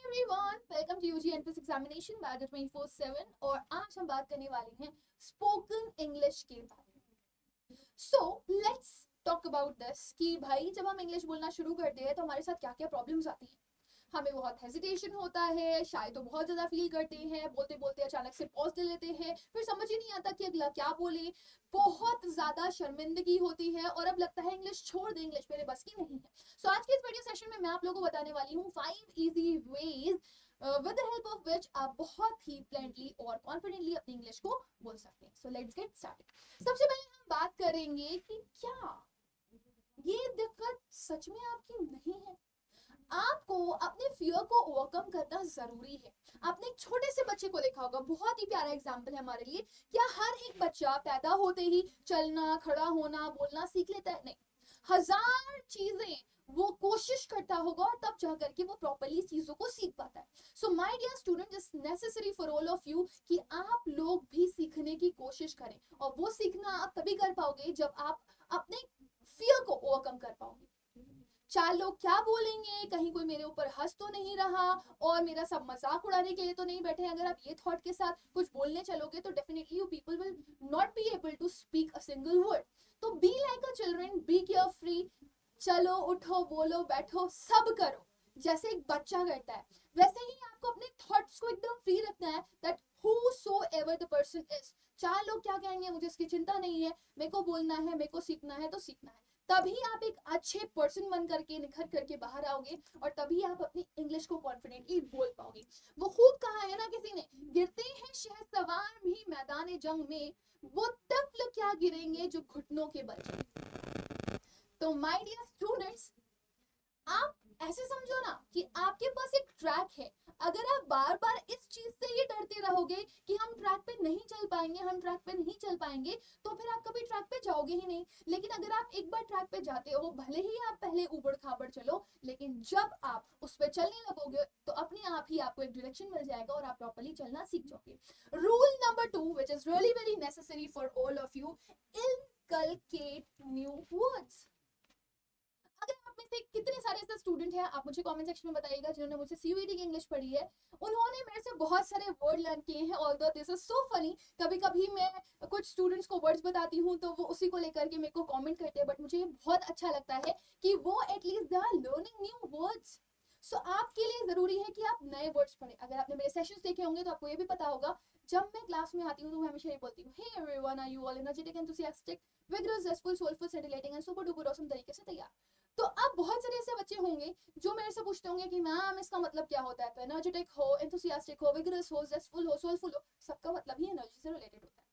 Everyone, welcome to UG entrance examination batch 24/7। और आज हम बात करने वाले हैं स्पोकन इंग्लिश के बारे में। So let's talk about this कि भाई जब हम इंग्लिश बोलना शुरू करते हैं तो हमारे साथ क्या क्या प्रॉब्लम्स आती हैं। हमें बहुत हेजिटेशन होता है, शायद तो बहुत ज़्यादा फील करते हैं, बोलते बोलते अचानक से पॉज ले लेते हैं, फिर समझ ही नहीं आता कि अगला क्या बोले। बहुत ज़्यादा शर्मिंदगी होती है और अब लगता है इंग्लिश छोड़ दे, इंग्लिश मेरे बस की नहीं है। सो आज के इस वीडियो सेशन में मैं आप लोगों को बताने वाली हूँ 5 easy veg with the help of which आप बहुत ही फ्लुएंटली और कॉन्फिडेंटली अपनी इंग्लिश को बोल सकते हैं। So let's get started. सबसे पहले हम बात करेंगे कि क्या ये दिक्कत सच में आपकी नहीं है। आपको अपने फियर को ओवरकम करना जरूरी है। आपने एक छोटे से बच्चे को देखा होगा, बहुत ही प्यारा एग्जाम्पल है हमारे लिए। क्या हर एक बच्चा पैदा होते ही चलना, खड़ा होना, बोलना सीख लेता है? नहीं, हजार चीजें वो कोशिश करता होगा और तब जाकर के वो प्रॉपरली चीजों को सीख पाता है। So my dear student, it's necessary for all of you कि आप लोग भी सीखने की कोशिश करें, और वो सीखना आप तभी कर पाओगे जब आप अपने फियर को ओवरकम कर पाओगे। चार लोग क्या बोलेंगे, कहीं कोई मेरे ऊपर हंस तो नहीं रहा और मेरा सब मजाक उड़ाने के लिए तो नहीं बैठे। अगर आप ये थॉट के साथ कुछ बोलने चलोगे तो definitely you people will not be able to speak a single word. तो be like a children, be carefree. चलो, उठो, बोलो, बैठो, सब करो जैसे एक बच्चा करता है। वैसे ही आपको अपने थॉट्स को एकदम फ्री रखना है, that whosoever the person is। चार लोग क्या कहेंगे मुझे इसकी चिंता नहीं है, मेरे को बोलना है, मेरे को सीखना है तो सीखना है। तभी आप एक अच्छे पर्सन बन करके, निखर करके बाहर आओगे और तभी आप अपनी इंग्लिश को कॉन्फिडेंटली बोल पाओगे। वो खूब कहा है ना किसी ने, गिरते हैं शहसवार भी मैदान जंग में, वो तफल क्या गिरेंगे जो घुटनों के बल। तो माय डियर स्टूडेंट्स, आप ऐसे समझो ना कि आपके पास एक ट्रैक है। अगर आप बार बार इस चीज से ये डरते रहोगे कि हम ट्रैक पे नहीं चल पाएंगे, हम ट्रैक पे नहीं चल पाएंगे, तो फिर आप कभी ट्रैक पे जाओगे ही नहीं। लेकिन अगर आप एक बार ट्रैक पे जाते हो, भले ही आप पहले उबड़ खाबड़ चलो, लेकिन जब आप उस पर चलने लगोगे तो अपने आप ही आपको एक डायरेक्शन मिल जाएगा और आप प्रॉपर्ली चलना सीख जाओगे। Rule number 2 which is really very necessary for all of you, inculcate new words. अगर आप में से कितने सारे ऐसे स्टूडेंट हैं, आप मुझे कमेंट सेक्शन में बताइएगा जिन्होंने मुझसे सीयूईटी की इंग्लिश पढ़ी है, उन्होंने मेरे से बहुत सारे वर्ड लर्न किए हैं। Although this is so funny, कभी कभी मैं कुछ स्टूडेंट्स को वर्ड्स बताती हूँ तो वो उसी को लेकर के मेरे को कमेंट करते हैं, बट मुझे ये बहुत अच्छा लगता है कि वो at least they are learning new words. So आपके लिए जरूरी है कि आप नए वर्ड्स पढ़ें। अगर आपने मेरे सेशंस देखे होंगे तो आपको ये भी पता होगा, जब मैं क्लास में आती हूँ तो मैं हमेशा ये बोलती हूँ, hey everyone, are you all energetic, enthusiastic, vigorous, zestful, soulful, scintillating and super duper awesome तरीके से तैयार। तो अब बहुत सारे ऐसे बच्चे होंगे जो मेरे से पूछते होंगे कि मैम इसका मतलब क्या होता है। तो एनर्जेटिक हो, एंथुसियास्टिक हो, विगरस हो, जेस्टफुल हो, सोलफुल हो, सबका मतलब ही एनर्जी से रिलेटेड होता है।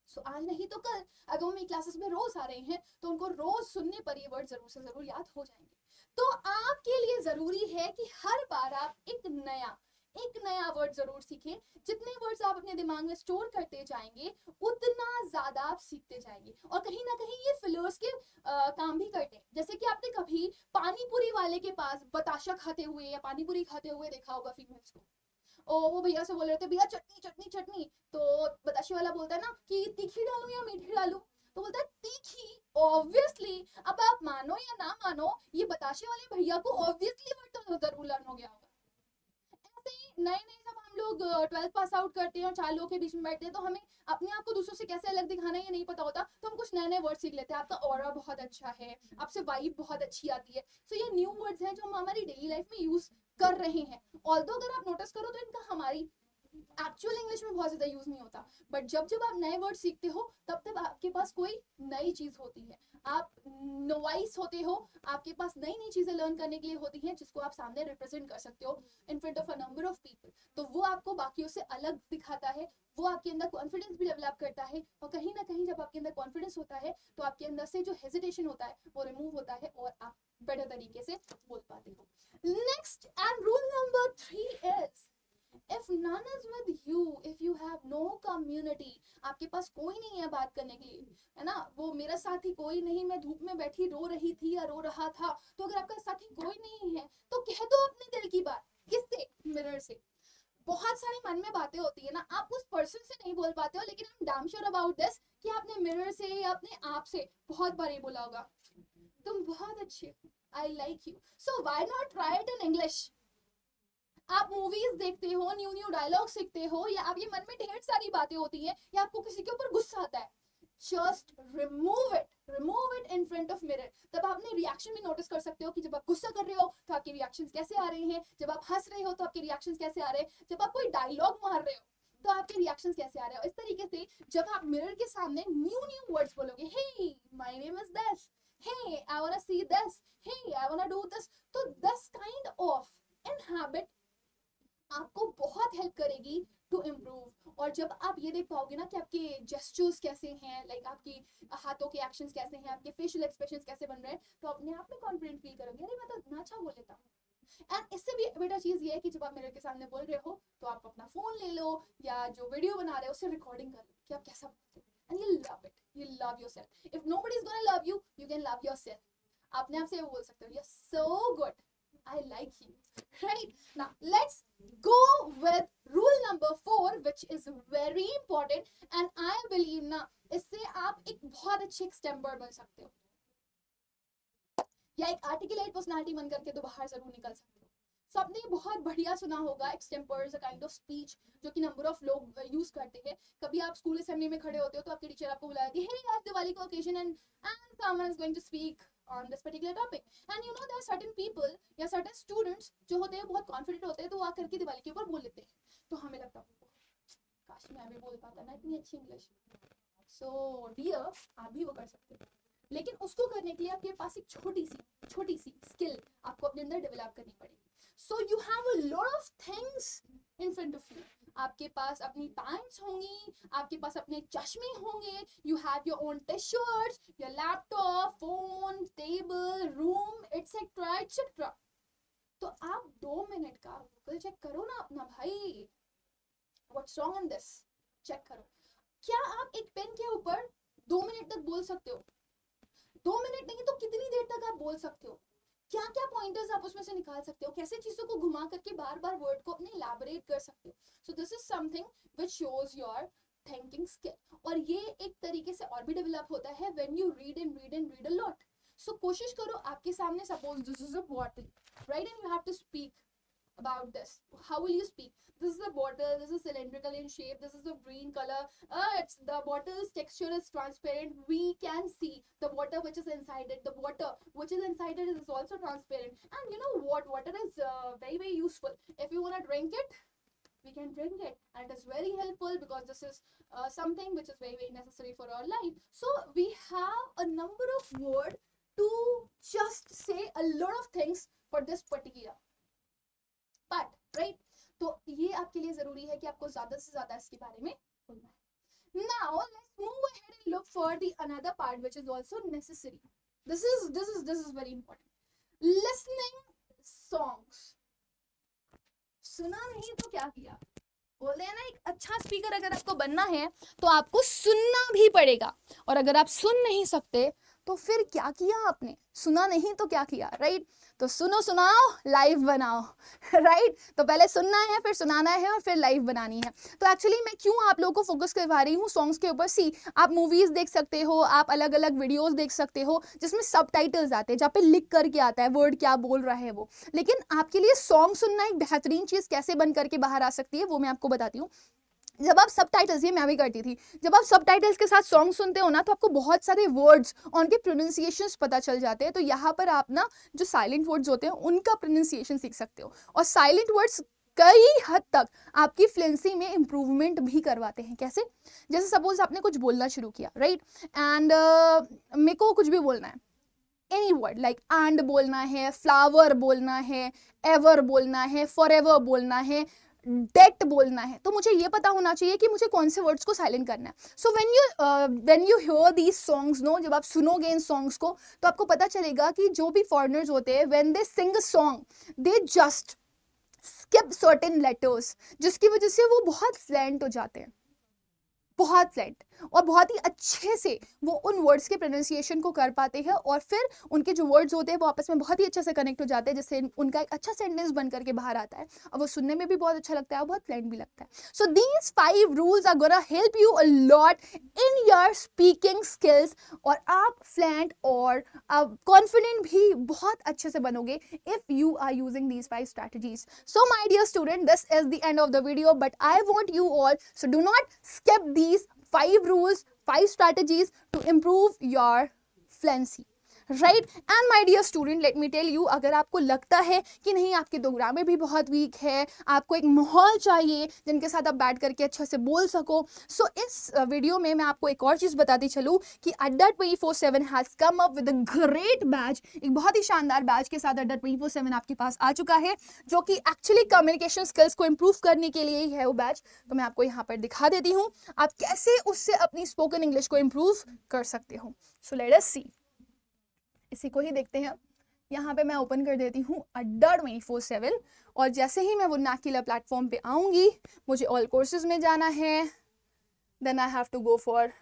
सो आज नहीं तो कल अगर वो मेरी क्लासेस में रोज आ रहे हैं तो उनको रोज सुनने पर ये वर्ड जरूर से जरूर याद हो जाएंगे। तो आपके लिए जरूरी है कि हर बार आप एक नया वर्ड जरूर सीखें। जितने वर्ड्स आप अपने दिमाग में स्टोर करते जाएंगे उतना ज्यादा आप सीखते जाएंगे, और कहीं ना कहीं ये फिलर्स के काम भी करते हैं। जैसे कि आपने कभी पानी पूरी वाले के पास बताशा खाते हुए या पानी पूरी खाते हुए देखा होगा फीमेल्स को, और वो भैया से बोल रहे थे भैया चटनी चटनी चटनी, तो बताशे वाला बोलता है ना कि तीखी डालूं या मीठी डालूं, तो बोलता है तीखी। ऑब्वियसली, अब आप मानो या ना मानो, ये बताशे वाले भैया को ऑब्वियसली वर्ड तो जरूर लर्न हो गया होगा। ऐसे ही नए नए जब हम लोग 12th पास आउट करते हैं और चार लोगों के बीच में बैठते हैं तो हमें अपने आप को दूसरों से कैसे अलग दिखाना है ये नहीं पता होता, तो हम कुछ नए नए वर्ड सीख लेते हैं। आपका ऑरा बहुत अच्छा है, आपसे वाइब बहुत अच्छी आती है। सो ये न्यू वर्ड्स हैं जो हम हमारी डेली लाइफ में यूज कर रहे हैं। ऑल्दो अगर आप नोटिस करो तो इनका हमारी एक्चुअल इंग्लिश में बहुत ज्यादा यूज नहीं होता, बट जब जब आप नए वर्ड सीखते हो तब तब आपके पास कोई नई चीज होती है, आप नोवाइस होते हो, आपके पास नई नई चीजें लर्न करने के लिए होती हैं जिसको आप सामने रिप्रेजेंट कर सकते हो in front of a number of people. तो वो आपको बाकियों से अलग दिखाता है, वो आपके अंदर कॉन्फिडेंस भी डेवलप करता है, और कहीं ना कहीं जब आपके अंदर कॉन्फिडेंस होता है तो आपके अंदर से जो हेजिटेशन होता है वो रिमूव होता है और आप बेटर तरीके से बोल पाते हो। Next and rule number 3 is, if none is with you, if you have no community, आपके पास कोई नहीं है बात करने के लिए, है ना, वो मेरा साथी कोई नहीं, मैं धूप में बैठी रो रही थी या रो रहा था, तो अगर आपका साथी कोई नहीं है तो कह दो अपने दिल की बात। किससे? मिरर से। बहुत सारे मन में बातें होती है ना, आप उस पर्सन से नहीं बोल पाते हो, लेकिन I am damn sure about this कि आपने मिरर से या अपने आप से बहुत बार ये बोला होगा, तुम बहुत अच्छे हो, I like you, so why not try it in English. आप मूवीज देखते हो, न्यू न्यू डायलॉग सीखते हो, या आप ये मन में ढेर सारी बातें होती हैं, या आपको किसी के ऊपर गुस्सा आता है, just remove it in front of mirror. तब आप अपने रिएक्शन भी नोटिस कर सकते हो कि जब आप गुस्सा कर रहे हो तो आपके रिएक्शंस कैसे आ रहे हैं, जब आप हंस रहे हो तो आपके रिएक्शंस कैसे आ रहे हैं, जब आप कोई डायलॉग मार रहे हो तो आपके रिएक्शंस कैसे आ रहे हो। इस तरीके से जब आप मिरर के सामने न्यू वर्ड्स बोलोगे, hey my name is this, hey I want to see this, hey I want to do this, तो this kind of an habit आपको बहुत हेल्प करेगी टू इम्प्रूव। और जब आप ये देख पाओगे ना कि आपके जेस्चर्स कैसे हैं, लाइक आपकी हाथों के एक्शंस कैसे हैं, आपके फेशियल एक्सप्रेशंस कैसे बन रहे हैं, तो अपने आप में कॉन्फिडेंट फील करोगे, अरे मैं तो इतना अच्छा बोल लेता हूँ। एंड इससे भी बेटर चीज ये है कि जब आप मिरर के सामने बोल रहे हो तो आप अपना फोन ले लो या जो वीडियो बना रहे हो उससे रिकॉर्डिंग कर लो कि आप कैसा बोलते हो, and you love it, you love yourself. If nobody is gonna love you, you can love yourself. अपने आप से वो बोल सकते हो, you are so good, I like you, right? Now let's go with rule number 4, which is very important, and I believe ना इससे आप एक बहुत अच्छे एक्सटेम्पर बन सकते हो या एक आर्टिकुलेट पर्सनालिटी बन करके तो बाहर जरूर निकल सकते हो। सो आपने बहुत बढ़िया सुना होगा, extempore is a kind of speech जो कि नंबर ऑफ लोग यूज करते हैं। कभी आप स्कूल असेंबली में खड़े होते हो तो आपके टीचर आपको बुलाएगी, हे आज दिवाली का occasion and someone is going to speak on this particular topic, and you know there are certain people या certain students जो होते हैं बहुत confident होते हैं, तो वो आकर के दिवाली के ऊपर बोल लेते हैं, तो हमें लगता है काश मैं भी बोल पाता ना इतनी अच्छी इंग्लिश। सो डियर, आप भी वो कर सकते हो, लेकिन उसको करने के लिए आपके पास एक छोटी सी स्किल आपको अपने अंदर डेवलप करनी पड़ेगी। So you have a lot of things in front of you. आपके पास अपनी पैंट्स होंगी, आपके पास अपने चश्मे होंगे, you have your own T-shirts, your laptop, phone, table, room, etcetera etcetera. तो आप 2 मिनट का गूगल चेक करो ना अपना भाई, what's wrong in this, check करो। क्या आप एक पेन के ऊपर 2 मिनट तक बोल सकते हो? 2 मिनट नहीं तो कितनी देर तक आप बोल सकते हो? क्या क्या पॉइंटर्स आप उसमें से निकाल सकते हो, कैसे चीजों को घुमा करके बार बार वर्ड को अपने इलैबोरेट कर सकते हो। So this is something which shows your thinking skill. और ये एक तरीके से और भी डेवलप होता है when you read a lot. So कोशिश करो आपके सामने suppose this is a bottle, right, and you have to speak about this. How will you speak? This is a bottle, this is cylindrical in shape, this is of green color, it's the bottle's texture is transparent, we can see the water which is inside it, the water which is inside it is also transparent. And you know what, water is very useful. If you want to drink it, we can drink it, and it is very helpful because this is something which is very necessary for our life. So we have a number of words to just say a lot of things for this particular part, right? तो ये आपके लिए जरूरी है कि आपको ज्यादा से ज्यादा इसके बारे में बोलना है। Now let's move ahead and look for the another part which is also necessary. This is very important. Listening songs. सुना नहीं तो क्या किया? बोलते हैं ना, एक अच्छा स्पीकर अगर आपको बनना है तो आपको सुनना भी पड़ेगा, और अगर आप सुन नहीं सकते तो फिर क्या किया आपने? सुना नहीं तो क्या किया, राइट? तो सुनो, सुनाओ, लाइव बनाओ, राइट? तो पहले सुनना है, फिर सुनाना है, और फिर लाइव बनानी है। तो एक्चुअली मैं क्यों आप लोगों को फोकस करवा रही हूँ सॉन्ग्स के ऊपर? सी, आप मूवीज देख सकते हो, आप अलग अलग वीडियोस देख सकते हो जिसमें सबटाइटल्स आते हैं, जहाँ पे लिख करके आता है वर्ड क्या बोल रहा है वो। लेकिन आपके लिए सॉन्ग सुनना एक बेहतरीन चीज कैसे बन करके बाहर आ सकती है वो मैं आपको बताती हूँ। जब आप सबटाइटल्स, ये मैं भी करती थी, जब आप सबटाइटल्स के साथ सॉन्ग सुनते हो ना तो आपको बहुत सारे वर्ड्स और उनके प्रोनाउंसिएशंस पता चल जाते हैं। तो यहाँ पर आप ना जो साइलेंट वर्ड्स होते हैं उनका प्रोनाउंसिएशन सीख सकते हो, और साइलेंट वर्ड्स कई हद तक आपकी फ्लुएंसी में इंप्रूवमेंट भी करवाते हैं। कैसे? जैसे सपोज आपने कुछ बोलना शुरू किया, राइट, एंड मेरे को कुछ भी बोलना है, एनी वर्ड लाइक एंड बोलना है, फ्लावर बोलना है, एवर बोलना है, फॉरएवर बोलना है, डेट बोलना है, तो मुझे ये पता होना चाहिए कि मुझे कौन से वर्ड्स को साइलेंट करना है। So when you hear these songs, no, जब आप सुनोगे इन सॉन्ग्स को तो आपको पता चलेगा कि जो भी फॉरेनर्स होते हैं when they sing a song they just skip certain letters, जिसकी वजह से वो बहुत फ्लुएंट हो जाते हैं, बहुत फ्लुएंट। और बहुत ही अच्छे से वो उन वर्ड्स के प्रोनाउंसिएशन को कर पाते हैं और फिर उनके जो वर्ड्स होते हैं वो आपस में बहुत ही अच्छे से कनेक्ट हो जाते हैं, जिससे उनका एक अच्छा सेंटेंस बन करके बाहर आता है और वो सुनने में भी बहुत अच्छा लगता है और बहुत फ्लुएंट भी लगता है. So these 5 rules are gonna help you a lot in your speaking skills और आप फ्लुएंट और कॉन्फिडेंट भी बहुत अच्छे से बनोगे if you are using these 5 strategies. So my dear student, this is the end of the video, but I want you all, so do not skip these 5 rules, 5 strategies to improve your fluency. Right. And my dear student, let me tell you, अगर आपको लगता है कि नहीं आपकी दो grammar भी बहुत वीक है, आपको एक माहौल चाहिए जिनके साथ आप बैठ करके अच्छे से बोल सको, सो इस वीडियो में मैं आपको एक और चीज़ बताती चलूँ कि अड्डा 24/7 has come up with a great batch. एक बहुत ही शानदार बैच के साथ अड्डा 24/7 आपके पास आ चुका है, जो कि एक्चुअली कम्युनिकेशन स्किल्स को इम्प्रूव करने के लिए ही है वो बैच. तो मैं आपको यहाँ पर दिखा देती हूँ आप कैसे उससे अपनी स्पोकन इंग्लिश को इम्प्रूव कर सकते हो. सो लेट अस सी, इसी को ही देखते हैं. यहाँ पे मैं ओपन कर देती हूँ अड्डा 24/7 और जैसे ही मैं वो नाकिला प्लेटफॉर्म पे आऊँगी, मुझे ऑल कोर्सेज में जाना है. Then I have to go for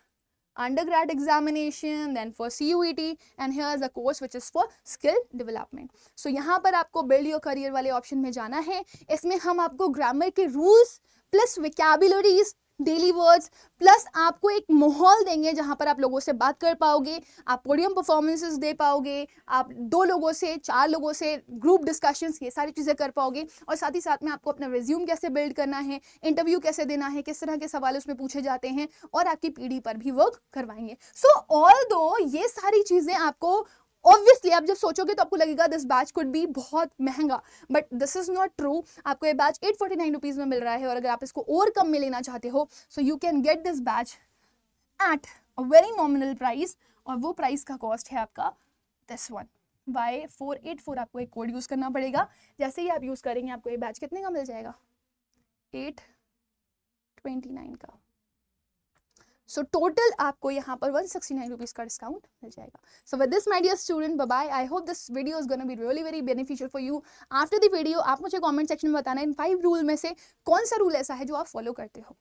undergrad examination, then for CUET, and here is a course which is for skill development. So यहाँ पर आपको build your career वाले ऑप्शन में जाना है. इसमें हम आपको ग्रामर के rules plus vocabularies, daily words plus आपको एक माहौल देंगे जहाँ पर आप लोगों से बात कर पाओगे, आप पोडियम परफॉर्मेंसेस दे पाओगे, आप 2 लोगों से 4 लोगों से ग्रुप डिस्कशंस, ये सारी चीज़ें कर पाओगे. और साथ ही साथ में आपको अपना रिज्यूम कैसे बिल्ड करना है, इंटरव्यू कैसे देना है, किस तरह के सवाल उसमें पूछे जाते हैं और आपकी पीढ़ी पर भी वर्क करवाएंगे. सो ऑल दो ये सारी चीज़ें आपको ऑब्वियसली आप जब सोचोगे तो आपको लगेगा दिस बैच कुड बी बहुत महंगा, but this is not true. आपको ये बैच 849 रुपीज़ में मिल रहा है और अगर आप इसको और कम में लेना चाहते हो so you can get this batch at a very nominal price. और वो प्राइस का कॉस्ट है आपका दिस वन Y484. आपको एक कोड यूज़ करना पड़ेगा. जैसे ही आप यूज़ करेंगे आपको ये बैच कितने का मिल जाएगा? 829 का. सो टोटल आपको यहाँ पर 169 रुपीज़ का डिस्काउंट मिल जाएगा. So with this my dear student, bye bye. I hope this video is gonna be really very beneficial for you. After the video आप मुझे कमेंट सेक्शन में बताना इन 5 रूल में से कौन सा रूल ऐसा है जो आप फॉलो करते हो.